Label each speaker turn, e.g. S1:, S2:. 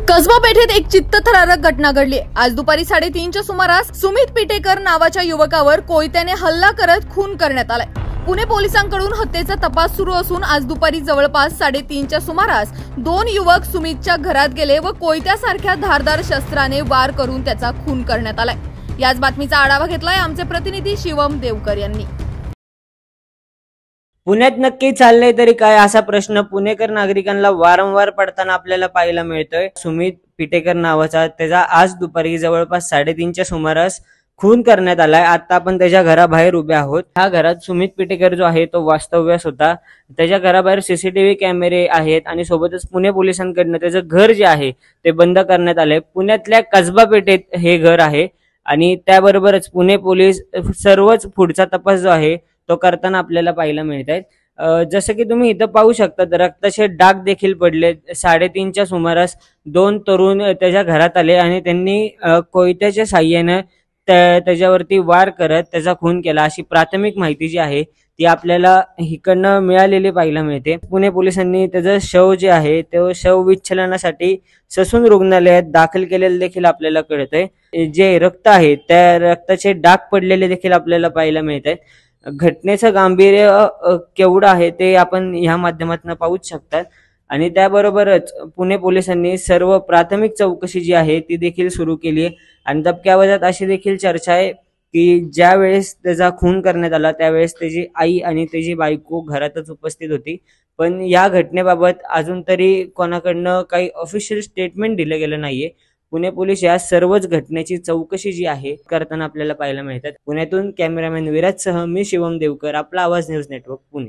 S1: कसबा पेठेत एक चित्तथरारक घटना घडली। आज दुपारी 3:30च्या सुमारास सुमित पिटेकर नावाच्या युवकावर कोयत्याने हल्ला करत खून करण्यात आलाय। पुणे पोलिसांकडून हत्येचा तपास सुरू असून आज दुपारी जवळपास 3:30च्या सुमारास दोन युवक सुमितच्या घरात गेले व कोयत्यासारख्या धारदार शस्त्राने वार करून त्याचा खून करण्यात आलाय। याच बातमीचा आढावा घेतलाय आमचे प्रतिनिधी शिवम देवकर यांनी।
S2: पुण्यात नक्की चाललंय तरी काय असा प्रश्न पुणेकर नागरिकांना वारंवार पडताना आपल्याला पाहायला मिळतोय। सुमित पिटेकर नावाचा त्याचा आज दुपारी जवळपास 3:30च्या सुमारास खून करण्यात आलाय। आता आपण त्याच्या घराबाहेर उभे आहोत। ह्या घरात सुमित पिटेकर जो आहे तो वास्तव्यास होता। त्याच्या घराबाहेर सीसीटीव्ही कॅमेरे आहेत आणि सोबतच पुणे पोलिसांकडून त्याचं घर जे आहे ते बंद करण्यात आलंय। पुण्यातल्या कसबा पेठेत हे घर आहे आणि त्याबरोबरच पुणे पोलीस सर्वच पुढचा तपास जो आहे तो करताना आपल्याला पाहायला मिळत आहेत। जसं की तुम्ही इथं पाहू शकता रक्ताचे डाग देखील पडले। 3:30च्या सुमारास दोन तरुण त्याच्या घरात आले आणि त्यांनी कोयत्याच्या साहाय्याने त्याच्यावरती वार करत त्याचा खून केला, अशी प्राथमिक माहिती जी आहे ती आपल्याला इकडनं मिळालेली पाहायला मिळते। पुणे पोलिसांनी त्याचं शव जे आहे ते शव विच्छेदनासाठी ससून रुग्णालयात दाखल केलेलं देखील आपल्याला कळतंय। जे रक्त आहे त्या रक्ताचे डाग पडलेले देखील आपल्याला पाहायला मिळत आहेत। घटनेचं गांभीर्य केवढं आहे ते आपण ह्या माध्यमातून पाहूच शकतात आणि त्याबरोबरच पुणे पोलिसांनी सर्व प्राथमिक चौकशी जी आहे ती देखील सुरू केली आहे। आणि दबक्या आवाजात अशी देखील चर्चा आहे की ज्या वेळेस त्याचा खून करण्यात आला त्यावेळेस त्याची आई आणि त्याची बायको घरातच उपस्थित होती, पण या घटनेबाबत अजून तरी कोणाकडनं काही ऑफिशियल स्टेटमेंट दिलं गेलं नाहीये। पुणे पोलीस या सर्वच घटनेची चौकशी जी आहे करताना आपल्याला पाहायला मिळतात। पुण्यातून कॅमेरामॅन विराजसह मी शिवम देवकर, आपला आवाज न्यूज नेटवर्क, पुणे।